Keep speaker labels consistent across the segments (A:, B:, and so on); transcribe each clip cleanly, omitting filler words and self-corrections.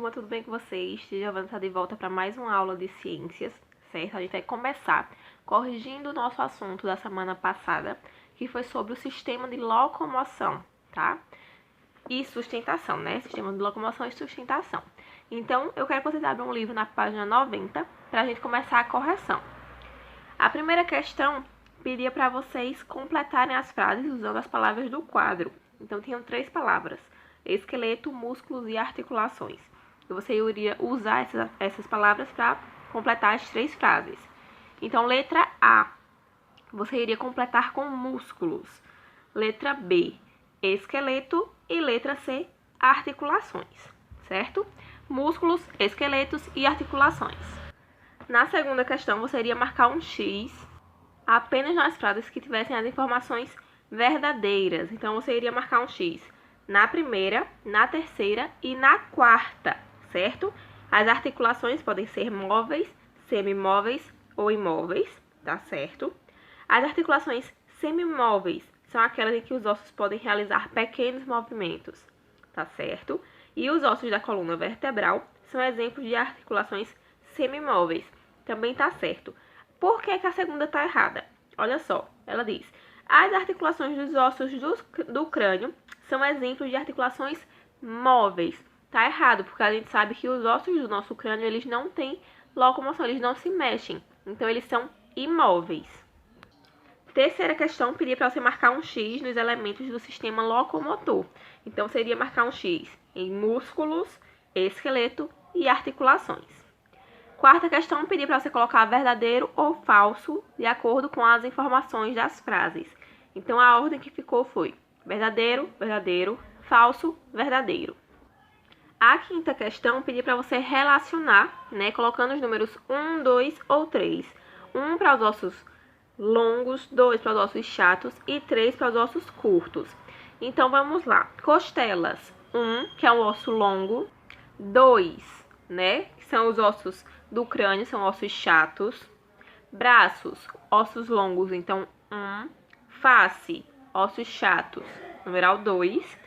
A: turma, tudo bem com vocês? Giovana está de volta para mais uma aula de ciências, certo? A gente vai começar corrigindo o nosso assunto da semana passada, que foi sobre o sistema de locomoção, tá? E sustentação, né? Sistema de locomoção e sustentação. Então, eu quero que vocês abram um livro na página 90 para a gente começar a correção. A primeira questão pedia para vocês completarem as frases usando as palavras do quadro. Então, tinham 3 palavras: esqueleto, músculos e articulações. E você iria usar essas palavras para completar as 3 frases. Então, letra A, você iria completar com músculos. Letra B, esqueleto. E letra C, articulações, certo? Músculos, esqueletos e articulações. Na segunda questão, você iria marcar um X apenas nas frases que tivessem as informações verdadeiras. Então, você iria marcar um X na primeira, na terceira e na quarta, certo? As articulações podem ser móveis, semimóveis ou imóveis, tá certo? As articulações semimóveis são aquelas em que os ossos podem realizar pequenos movimentos, tá certo? E os ossos da coluna vertebral são exemplos de articulações semimóveis, também tá certo. Por que a segunda tá errada? Olha só, ela diz: as articulações dos ossos do crânio são exemplos de articulações móveis. Tá errado, porque a gente sabe que os ossos do nosso crânio, eles não têm locomoção, eles não se mexem. Então, eles são imóveis. Terceira questão, pedia para você marcar um X nos elementos do sistema locomotor. Então, seria marcar um X em músculos, esqueleto e articulações. Quarta questão, pedir para você colocar verdadeiro ou falso de acordo com as informações das frases. Então, a ordem que ficou foi verdadeiro, verdadeiro, falso, verdadeiro. A quinta questão, pedir para você relacionar, né, colocando os números 1, 2 ou 3. 1 para os ossos longos, 2 para os ossos chatos e 3 para os ossos curtos. Então, vamos lá. Costelas, 1, que é um osso longo. 2, né, que são os ossos do crânio, são ossos chatos. Braços, ossos longos, então 1. Face, ossos chatos, numeral 2.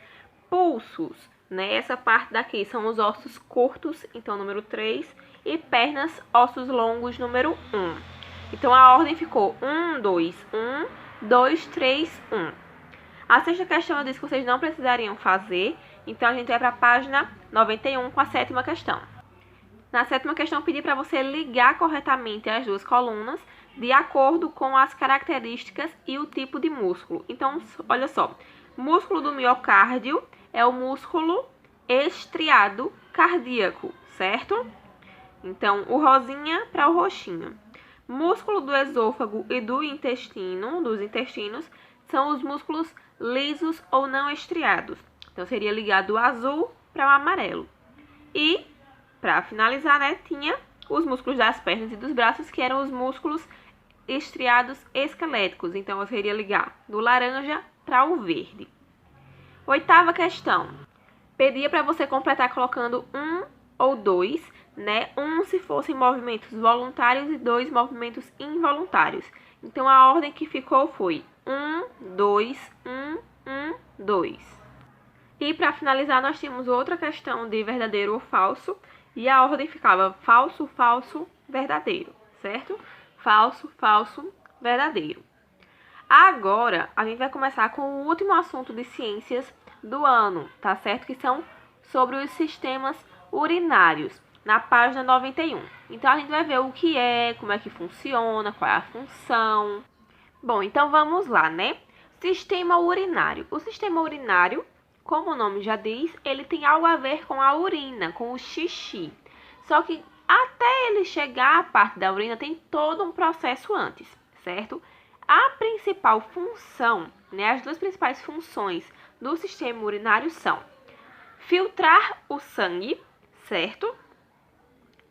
A: Pulsos, né, essa parte daqui são os ossos curtos, então número 3. E pernas, ossos longos, número 1. Então, a ordem ficou 1, 2, 1, 2, 3, 1. A sexta questão eu disse que vocês não precisariam fazer, então a gente vai para a página 91 com a sétima questão. Na sétima questão, eu pedi para você ligar corretamente as duas colunas de acordo com as características e o tipo de músculo. Então, olha só, músculo do miocárdio é o músculo estriado cardíaco, certo? Então, o rosinha para o roxinho. Músculo do esôfago e do intestino, dos intestinos, são os músculos lisos ou não estriados. Então, seria ligado do azul para o amarelo. E, para finalizar, né, tinha os músculos das pernas e dos braços, que eram os músculos estriados esqueléticos. Então, eu iria ligar do laranja para o verde. Oitava questão. Pedia para você completar colocando 1 ou 2, né? 1 se fossem movimentos voluntários e 2 movimentos involuntários. Então, a ordem que ficou foi 1, 2, 1, 1, 2. E para finalizar, nós tínhamos outra questão de verdadeiro ou falso. E a ordem ficava falso, falso, verdadeiro, certo? Falso, falso, verdadeiro. Agora, a gente vai começar com o último assunto de ciências do ano, tá certo? Que são sobre os sistemas urinários, na página 91. Então, a gente vai ver o que é, como é que funciona, qual é a função. Bom, então vamos lá, né? Sistema urinário. O sistema urinário, como o nome já diz, ele tem algo a ver com a urina, com o xixi. Só que até ele chegar à parte da urina tem todo um processo antes, certo? A principal função, né, as duas principais funções do sistema urinário são filtrar o sangue, certo?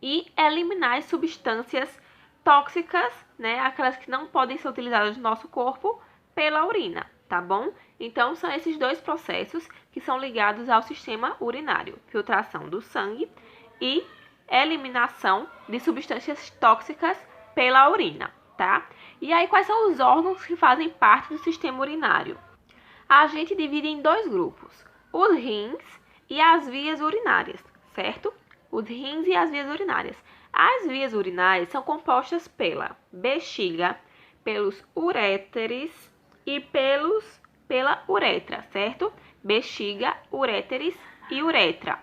A: E eliminar as substâncias tóxicas, né, aquelas que não podem ser utilizadas no nosso corpo pela urina, tá bom? Então, são esses dois processos que são ligados ao sistema urinário: filtração do sangue e eliminação de substâncias tóxicas pela urina, tá? E aí, quais são os órgãos que fazem parte do sistema urinário? A gente divide em 2 grupos: os rins e as vias urinárias, certo? os rins e as vias urinárias. As vias urinárias são compostas pela bexiga, pelos uréteres e pela uretra, certo? Bexiga, uréteres e uretra.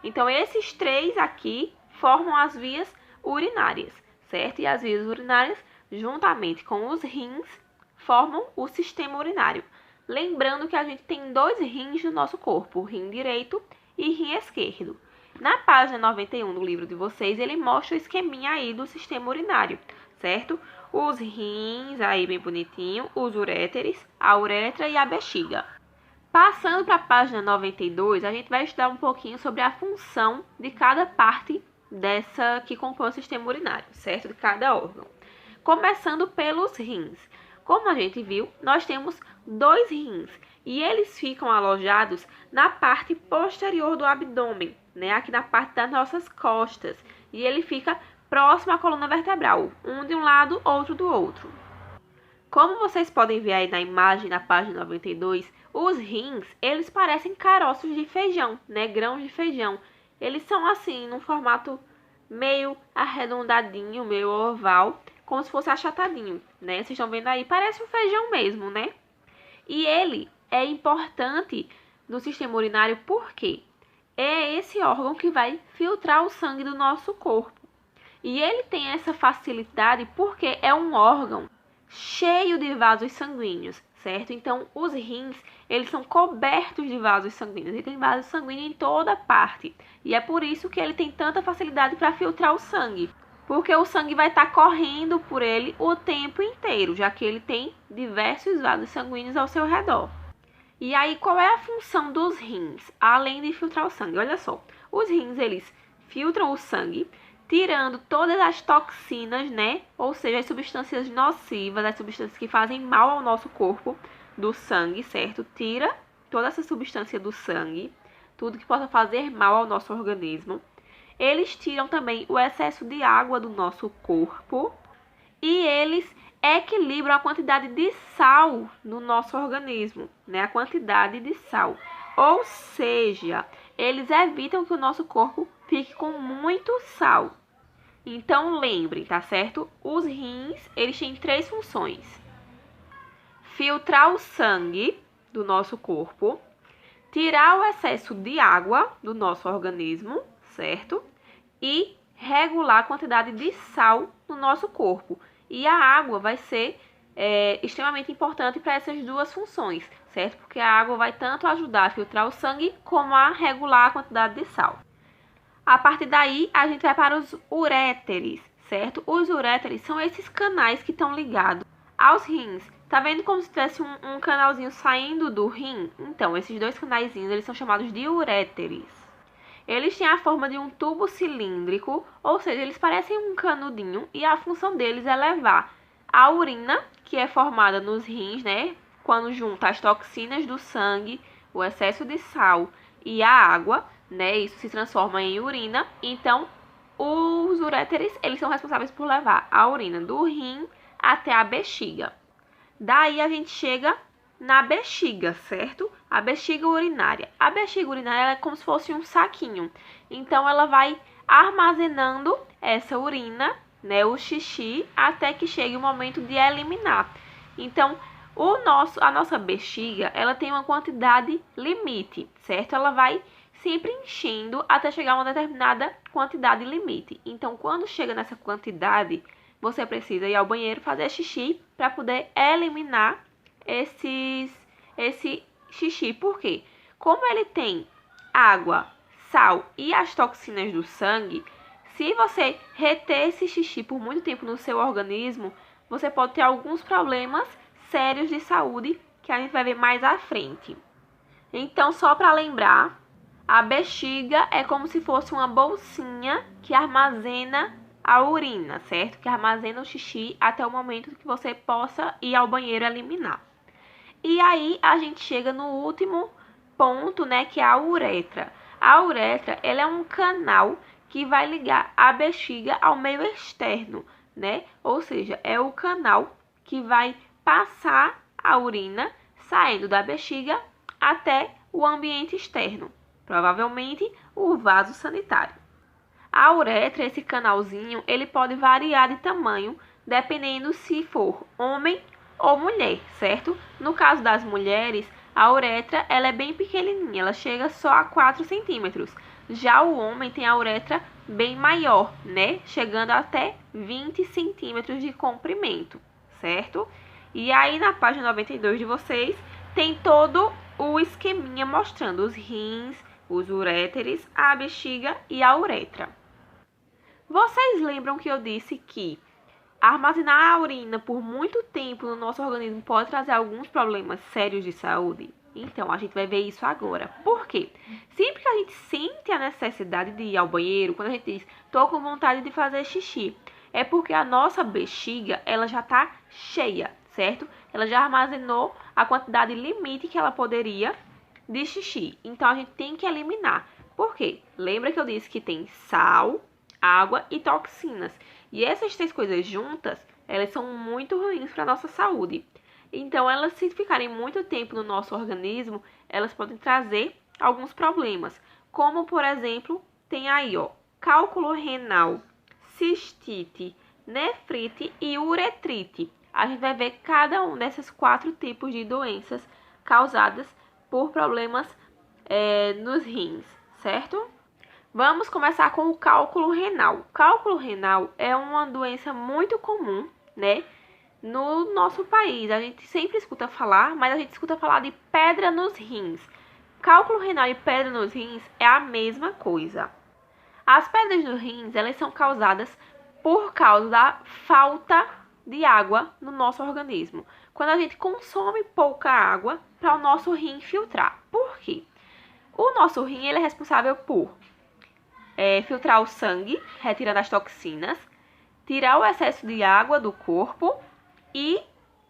A: Então, esses três aqui formam as vias urinárias, certo? E as vias urinárias, juntamente com os rins, formam o sistema urinário. Lembrando que a gente tem 2 rins no nosso corpo, o rim direito e rim esquerdo. Na página 91 do livro de vocês, ele mostra o esqueminha aí do sistema urinário, certo? Os rins, aí bem bonitinho, os uréteres, a uretra e a bexiga. Passando para a página 92, a gente vai estudar um pouquinho sobre a função de cada parte dessa que compõe o sistema urinário, certo? De cada órgão. Começando pelos rins. Como a gente viu, nós temos 2 rins e eles ficam alojados na parte posterior do abdômen, né? Aqui na parte das nossas costas. E ele fica próximo à coluna vertebral, um de um lado, outro do outro. Como vocês podem ver aí na imagem, na página 92, os rins, eles parecem caroços de feijão, né? Grãos de feijão. Eles são assim, num formato meio arredondadinho, meio oval, como se fosse achatadinho, né? Vocês estão vendo aí, parece um feijão mesmo, né? E ele é importante no sistema urinário porque é esse órgão que vai filtrar o sangue do nosso corpo. E ele tem essa facilidade porque é um órgão cheio de vasos sanguíneos, certo? Então, os rins, eles são cobertos de vasos sanguíneos. Ele tem vasos sanguíneos em toda parte. E é por isso que ele tem tanta facilidade para filtrar o sangue. Porque o sangue vai estar correndo por ele o tempo inteiro, já que ele tem diversos vasos sanguíneos ao seu redor. E aí, qual é a função dos rins, além de filtrar o sangue? Olha só, os rins, eles filtram o sangue, tirando todas as toxinas, né? Ou seja, as substâncias nocivas, as substâncias que fazem mal ao nosso corpo, do sangue, certo? Tira toda essa substância do sangue, tudo que possa fazer mal ao nosso organismo. Eles tiram também o excesso de água do nosso corpo e eles equilibram a quantidade de sal no nosso organismo, né? A quantidade de sal. Ou seja, eles evitam que o nosso corpo fique com muito sal. Então, lembrem, tá certo? Os rins, eles têm 3 funções. Filtrar o sangue do nosso corpo, tirar o excesso de água do nosso organismo, certo? E regular a quantidade de sal no nosso corpo. E a água vai ser extremamente importante para essas 2 funções, certo? Porque a água vai tanto ajudar a filtrar o sangue como a regular a quantidade de sal. A partir daí, a gente vai para os uréteres, certo? Os uréteres são esses canais que estão ligados aos rins. Tá vendo como se tivesse um canalzinho saindo do rim? Então, esses 2 canaizinhos, eles são chamados de uréteres. Eles têm a forma de um tubo cilíndrico, ou seja, eles parecem um canudinho e a função deles é levar a urina, que é formada nos rins, né? Quando junta as toxinas do sangue, o excesso de sal e a água, né? Isso se transforma em urina. Então, os uréteres, eles são responsáveis por levar a urina do rim até a bexiga. Daí a gente chega na bexiga, certo? A bexiga urinária. A bexiga urinária é como se fosse um saquinho. Então, ela vai armazenando essa urina, né, o xixi, até que chegue o momento de eliminar. Então, a nossa bexiga, ela tem uma quantidade limite, certo? Ela vai sempre enchendo até chegar a uma determinada quantidade limite. Então, quando chega nessa quantidade, você precisa ir ao banheiro fazer xixi para poder eliminar esse xixi. Por quê? Como ele tem água, sal e as toxinas do sangue, se você reter esse xixi por muito tempo no seu organismo, você pode ter alguns problemas sérios de saúde que a gente vai ver mais à frente. Então, só para lembrar, a bexiga é como se fosse uma bolsinha que armazena a urina, certo? Que armazena o xixi até o momento que você possa ir ao banheiro eliminar. E aí, a gente chega no último ponto, né, que é a uretra. A uretra, ela é um canal que vai ligar a bexiga ao meio externo, né? Ou seja, é o canal que vai passar a urina saindo da bexiga até o ambiente externo, provavelmente o vaso sanitário. A uretra, esse canalzinho, ele pode variar de tamanho, dependendo se for homem ou mulher, certo? No caso das mulheres, a uretra ela é bem pequenininha, ela chega só a 4 centímetros. Já o homem tem a uretra bem maior, né? Chegando até 20 centímetros de comprimento, certo? E aí na página 92 de vocês tem todo o esqueminha mostrando os rins, os uréteres, a bexiga e a uretra. Vocês lembram que eu disse que armazenar a urina por muito tempo no nosso organismo pode trazer alguns problemas sérios de saúde? Então, a gente vai ver isso agora. Por quê? Sempre que a gente sente a necessidade de ir ao banheiro, quando a gente diz, tô com vontade de fazer xixi, é porque a nossa bexiga, ela já tá cheia, certo? Ela já armazenou a quantidade limite que ela poderia de xixi. Então, a gente tem que eliminar. Por quê? Lembra que eu disse que tem sal, água e toxinas. E essas três coisas juntas, elas são muito ruins para a nossa saúde. Então, elas se ficarem muito tempo no nosso organismo, elas podem trazer alguns problemas. Como, por exemplo, tem aí, ó, cálculo renal, cistite, nefrite e uretrite. A gente vai ver cada um desses 4 tipos de doenças causadas por problemas nos rins, certo? Vamos começar com o cálculo renal. O cálculo renal é uma doença muito comum, né, no nosso país. A gente sempre escuta falar, mas a gente escuta falar de pedra nos rins. Cálculo renal e pedra nos rins é a mesma coisa. As pedras nos rins, elas são causadas por causa da falta de água no nosso organismo. Quando a gente consome pouca água para o nosso rim filtrar. Por quê? O nosso rim ele é responsável por filtrar o sangue, retirando as toxinas, tirar o excesso de água do corpo e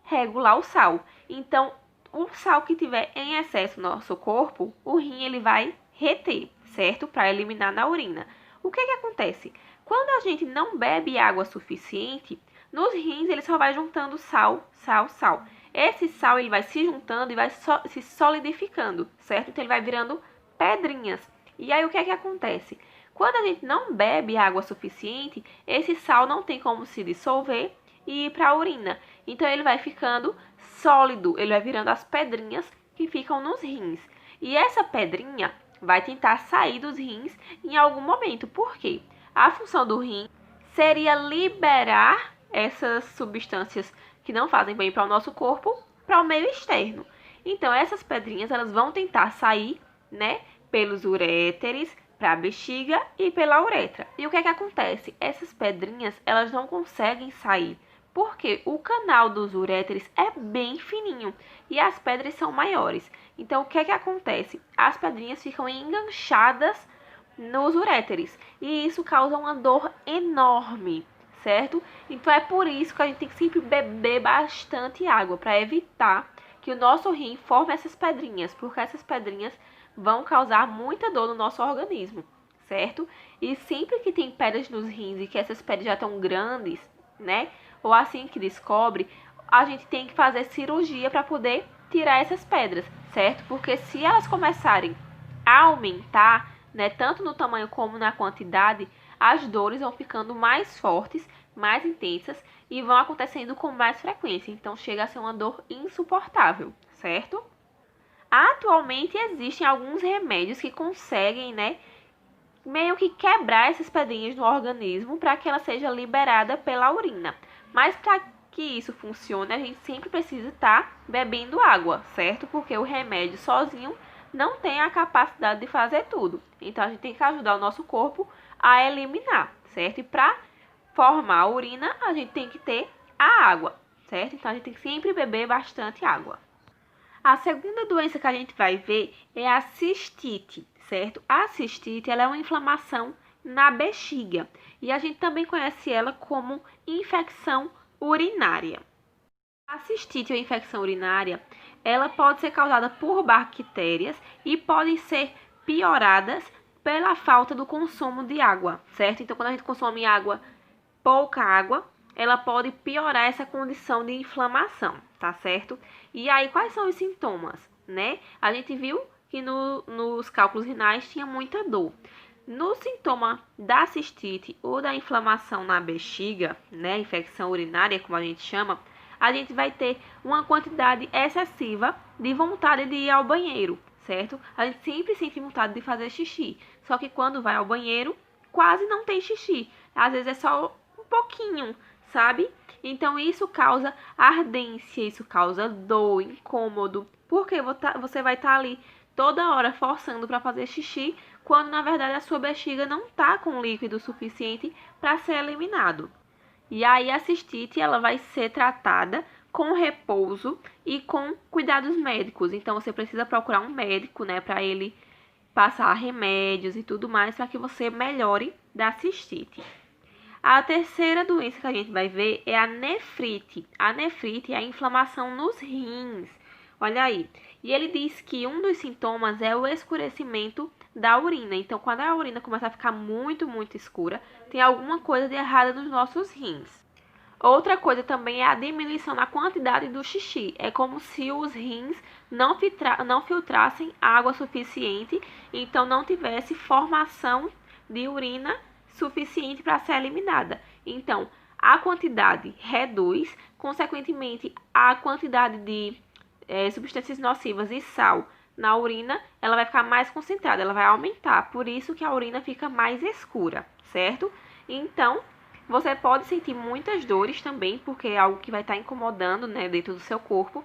A: regular o sal. Então, o sal que tiver em excesso no nosso corpo, o rim ele vai reter, certo? Para eliminar na urina. O que acontece? Quando a gente não bebe água suficiente, nos rins ele só vai juntando sal, sal, sal. Esse sal ele vai se juntando e vai se solidificando, certo? Então ele vai virando pedrinhas. E aí o que acontece? Quando a gente não bebe água suficiente, esse sal não tem como se dissolver e ir para a urina. Então ele vai ficando sólido, ele vai virando as pedrinhas que ficam nos rins. E essa pedrinha vai tentar sair dos rins em algum momento. Por quê? A função do rim seria liberar essas substâncias que não fazem bem para o nosso corpo para o meio externo. Então essas pedrinhas elas vão tentar sair, né, pelos uréteres, para a bexiga e pela uretra. E o que acontece? Essas pedrinhas, elas não conseguem sair, porque o canal dos uréteres é bem fininho e as pedras são maiores. Então, o que acontece? As pedrinhas ficam enganchadas nos uréteres e isso causa uma dor enorme, certo? Então, é por isso que a gente tem que sempre beber bastante água, para evitar que o nosso rim forme essas pedrinhas, porque essas pedrinhas vão causar muita dor no nosso organismo, certo? E sempre que tem pedras nos rins e que essas pedras já estão grandes, né? Ou assim que descobre, a gente tem que fazer cirurgia para poder tirar essas pedras, certo? Porque se elas começarem a aumentar, né, tanto no tamanho como na quantidade, as dores vão ficando mais fortes, mais intensas e vão acontecendo com mais frequência. Então chega a ser uma dor insuportável, certo? Atualmente existem alguns remédios que conseguem, né, meio que quebrar essas pedrinhas no organismo para que ela seja liberada pela urina. Mas para que isso funcione, a gente sempre precisa estar bebendo água, certo? Porque o remédio sozinho não tem a capacidade de fazer tudo. Então a gente tem que ajudar o nosso corpo a eliminar, certo? E para formar a urina, a gente tem que ter a água, certo? Então a gente tem que sempre beber bastante água. A segunda doença que a gente vai ver é a cistite, certo? A cistite ela é uma inflamação na bexiga e a gente também conhece ela como infecção urinária. A cistite ou infecção urinária, ela pode ser causada por bactérias e podem ser pioradas pela falta do consumo de água, certo? Então, quando a gente consome pouca água, ela pode piorar essa condição de inflamação, tá certo? E aí, quais são os sintomas, né? A gente viu que nos cálculos renais tinha muita dor. No sintoma da cistite ou da inflamação na bexiga, né, infecção urinária, como a gente chama, a gente vai ter uma quantidade excessiva de vontade de ir ao banheiro, certo? A gente sempre sente vontade de fazer xixi, só que quando vai ao banheiro, quase não tem xixi. Às vezes é só um pouquinho, sabe? Então isso causa ardência, isso causa dor, incômodo, porque você vai estar ali toda hora forçando para fazer xixi, quando na verdade a sua bexiga não está com líquido suficiente para ser eliminado. E aí a cistite ela vai ser tratada com repouso e com cuidados médicos. Então você precisa procurar um médico, né, para ele passar remédios e tudo mais para que você melhore da cistite. A terceira doença que a gente vai ver é a nefrite. A nefrite é a inflamação nos rins. Olha aí. E ele diz que um dos sintomas é o escurecimento da urina. Então, quando a urina começa a ficar muito, muito escura, tem alguma coisa de errada nos nossos rins. Outra coisa também é a diminuição na quantidade do xixi. É como se os rins não filtrassem água suficiente, então não tivesse formação de urina suficiente para ser eliminada. Então, a quantidade reduz, consequentemente, a quantidade de substâncias nocivas e sal na urina, ela vai ficar mais concentrada, ela vai aumentar. Por isso que a urina fica mais escura, certo? Então, você pode sentir muitas dores também, porque é algo que vai estar incomodando, né, dentro do seu corpo.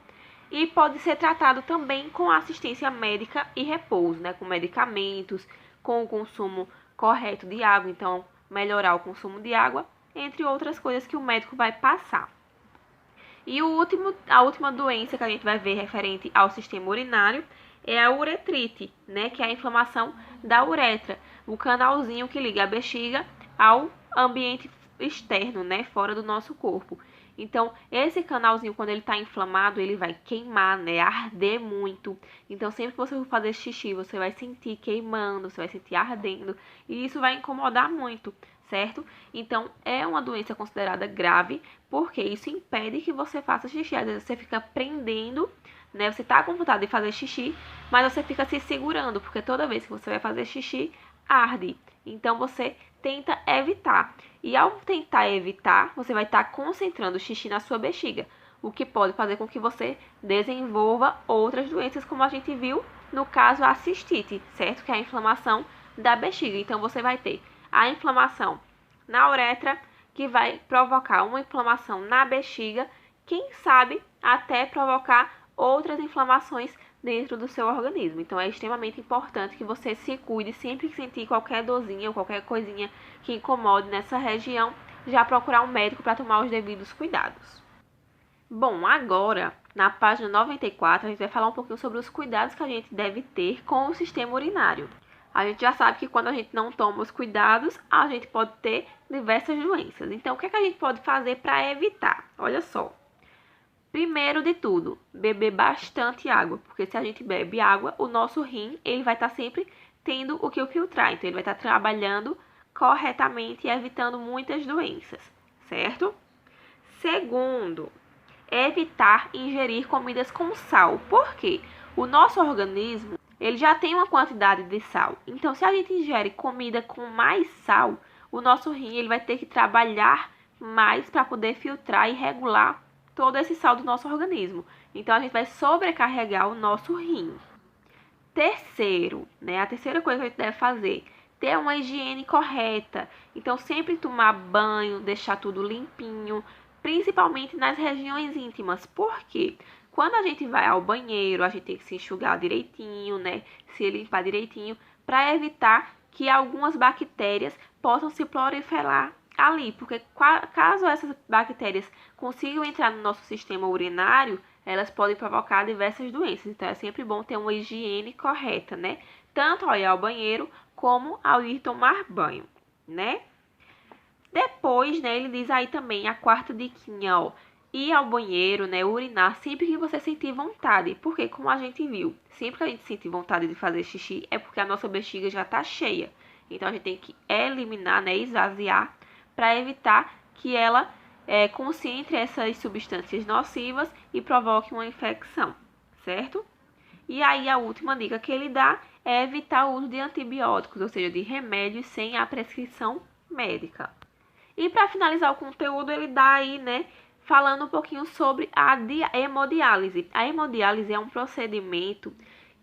A: E pode ser tratado também com assistência médica e repouso, né, com medicamentos, com o consumo correto de água, então melhorar o consumo de água, entre outras coisas que o médico vai passar. E a última doença que a gente vai ver referente ao sistema urinário é a uretrite, né, que é a inflamação da uretra, o canalzinho que liga a bexiga ao ambiente externo, né, fora do nosso corpo. Então, esse canalzinho, quando ele está inflamado, ele vai queimar, né, arder muito. Então, sempre que você for fazer xixi, você vai sentir queimando, você vai sentir ardendo, e isso vai incomodar muito, certo? Então, é uma doença considerada grave, porque isso impede que você faça xixi. Às vezes você fica prendendo, né, você tá com vontade de fazer xixi, mas você fica se segurando, porque toda vez que você vai fazer xixi, arde. Então, você tenta evitar. E ao tentar evitar, você vai estar concentrando o xixi na sua bexiga, o que pode fazer com que você desenvolva outras doenças, como a gente viu no caso a cistite, certo? Que é a inflamação da bexiga. Então, você vai ter a inflamação na uretra, que vai provocar uma inflamação na bexiga, quem sabe até provocar outras inflamações dentro do seu organismo. Então é extremamente importante que você se cuide sempre que sentir qualquer dorzinha ou qualquer coisinha que incomode nessa região, já procurar um médico para tomar os devidos cuidados. Bom, agora, na página 94, a gente vai falar um pouquinho sobre os cuidados que a gente deve ter com o sistema urinário. A gente já sabe que quando a gente não toma os cuidados, a gente pode ter diversas doenças. Então, o que é que a gente pode fazer para evitar? Olha só. Primeiro de tudo, beber bastante água, porque se a gente bebe água, o nosso rim ele vai estar sempre tendo o que filtrar, então ele vai estar trabalhando corretamente e evitando muitas doenças, certo? Segundo, evitar ingerir comidas com sal, porque o nosso organismo ele já tem uma quantidade de sal, então se a gente ingere comida com mais sal, o nosso rim ele vai ter que trabalhar mais para poder filtrar e regular todo esse sal do nosso organismo. Então, a gente vai sobrecarregar o nosso rim. Terceiro, né? A terceira coisa que a gente deve fazer, ter uma higiene correta. Então, sempre tomar banho, deixar tudo limpinho, principalmente nas regiões íntimas. Por quê? Quando a gente vai ao banheiro, a gente tem que se enxugar direitinho, né? Se limpar direitinho, para evitar que algumas bactérias possam se proliferar ali, porque caso essas bactérias consigam entrar no nosso sistema urinário, elas podem provocar diversas doenças. Então, é sempre bom ter uma higiene correta, né? Tanto ao ir ao banheiro, como ao ir tomar banho, né? Depois, né, ele diz aí também a quarta diquinha, ó. Ir ao banheiro, né, urinar sempre que você sentir vontade. Porque, como a gente viu, sempre que a gente sentir vontade de fazer xixi, é porque a nossa bexiga já tá cheia. Então, a gente tem que eliminar, né, esvaziar, para evitar que ela concentre essas substâncias nocivas e provoque uma infecção, certo? E aí a última dica que ele dá é evitar o uso de antibióticos, ou seja, de remédios sem a prescrição médica. E para finalizar o conteúdo, ele dá aí, né, falando um pouquinho sobre a hemodiálise. A hemodiálise é um procedimento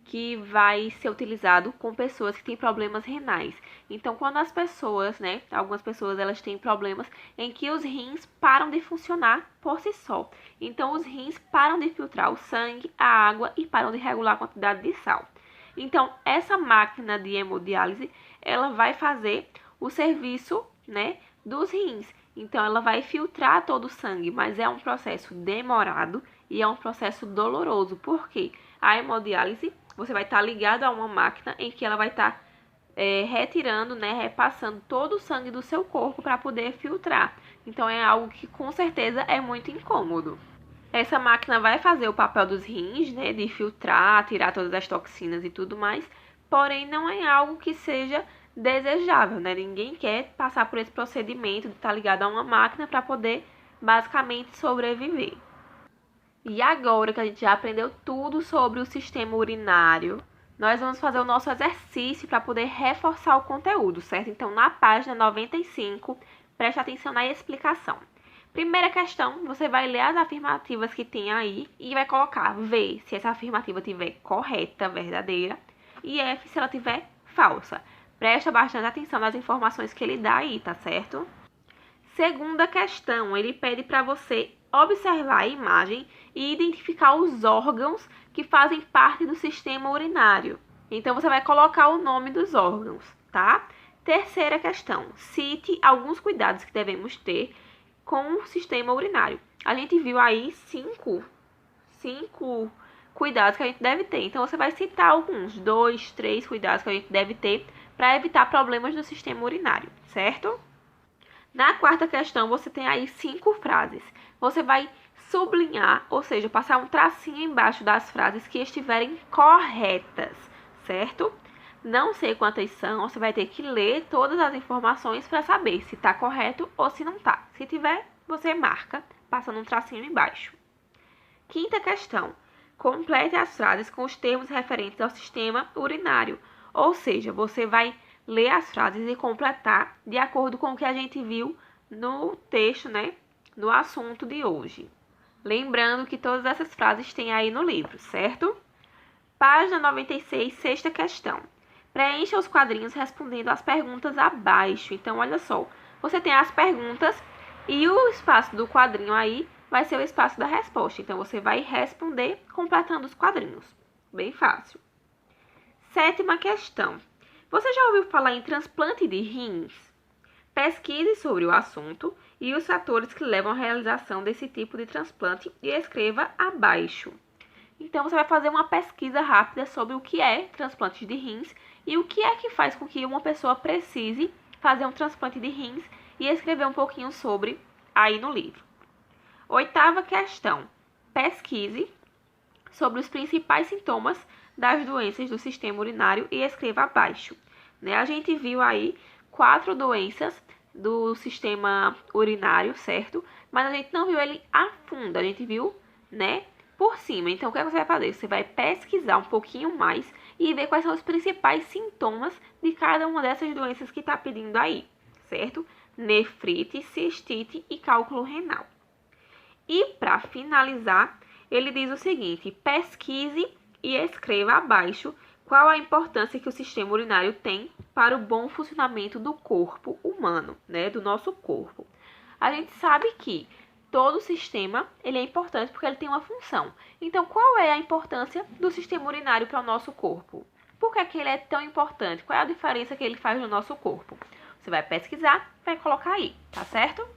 A: que vai ser utilizado com pessoas que têm problemas renais. Então, quando as pessoas, né, algumas pessoas elas têm problemas em que os rins param de funcionar por si só. Então, os rins param de filtrar o sangue, a água e param de regular a quantidade de sal. Então, essa máquina de hemodiálise, ela vai fazer o serviço, né, dos rins. Então, ela vai filtrar todo o sangue, mas é um processo demorado e é um processo doloroso. Por quê? A hemodiálise, você vai estar ligado a uma máquina em que ela vai estar retirando, né, repassando todo o sangue do seu corpo para poder filtrar. Então, é algo que com certeza é muito incômodo. Essa máquina vai fazer o papel dos rins, né, de filtrar, tirar todas as toxinas e tudo mais, porém não é algo que seja desejável, né? Ninguém quer passar por esse procedimento de estar ligado a uma máquina para poder basicamente sobreviver. E agora que a gente já aprendeu tudo sobre o sistema urinário, nós vamos fazer o nosso exercício para poder reforçar o conteúdo, certo? Então, na página 95, preste atenção na explicação. Primeira questão, você vai ler as afirmativas que tem aí e vai colocar V se essa afirmativa estiver correta, verdadeira, e F se ela estiver falsa. Presta bastante atenção nas informações que ele dá aí, tá certo? Segunda questão, ele pede para você observar a imagem e identificar os órgãos que fazem parte do sistema urinário. Então, você vai colocar o nome dos órgãos, tá? Terceira questão, cite alguns cuidados que devemos ter com o sistema urinário. A gente viu aí cinco cuidados que a gente deve ter. Então, você vai citar alguns, 2, 3 cuidados que a gente deve ter para evitar problemas no sistema urinário, certo? Na quarta questão, você tem aí 5 frases. Você vai sublinhar, ou seja, passar um tracinho embaixo das frases que estiverem corretas, certo? Não sei quantas são, você vai ter que ler todas as informações para saber se está correto ou se não está. Se tiver, você marca, passando um tracinho embaixo. Quinta questão. Complete as frases com os termos referentes ao sistema urinário. Ou seja, você vai ler as frases e completar de acordo com o que a gente viu no texto, né? No assunto de hoje. Lembrando que todas essas frases tem aí no livro, certo? Página 96, sexta questão. Preencha os quadrinhos respondendo às perguntas abaixo. Então, olha só. Você tem as perguntas e o espaço do quadrinho aí vai ser o espaço da resposta. Então, você vai responder completando os quadrinhos. Bem fácil. Sétima questão. Você já ouviu falar em transplante de rins? Pesquise sobre o assunto e os fatores que levam à realização desse tipo de transplante e escreva abaixo. Então, você vai fazer uma pesquisa rápida sobre o que é transplante de rins e o que é que faz com que uma pessoa precise fazer um transplante de rins e escrever um pouquinho sobre aí no livro. Oitava questão. Pesquise sobre os principais sintomas das doenças do sistema urinário e escreva abaixo. Né? A gente viu aí 4 doenças do sistema urinário, certo? Mas a gente não viu ele a fundo, a gente viu, né, por cima. Então, o que você vai fazer? Você vai pesquisar um pouquinho mais e ver quais são os principais sintomas de cada uma dessas doenças que está pedindo aí, certo? Nefrite, cistite e cálculo renal. E, para finalizar, ele diz o seguinte: pesquise e escreva abaixo qual a importância que o sistema urinário tem para o bom funcionamento do corpo humano, né, do nosso corpo. A gente sabe que todo sistema ele é importante porque ele tem uma função. Então, qual é a importância do sistema urinário para o nosso corpo? Por que é que ele é tão importante? Qual é a diferença que ele faz no nosso corpo? Você vai pesquisar, vai colocar aí, tá certo?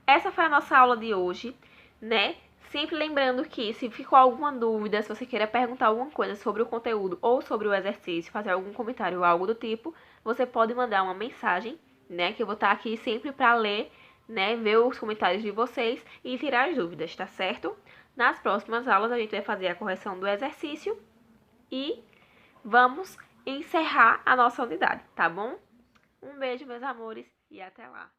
A: Essa foi a nossa aula de hoje, né? Sempre lembrando que se ficou alguma dúvida, se você queira perguntar alguma coisa sobre o conteúdo ou sobre o exercício, fazer algum comentário ou algo do tipo, você pode mandar uma mensagem, né? Que eu vou estar aqui sempre para ler, né? Ver os comentários de vocês e tirar as dúvidas, tá certo? Nas próximas aulas a gente vai fazer a correção do exercício e vamos encerrar a nossa unidade, tá bom? Um beijo, meus amores, e até lá!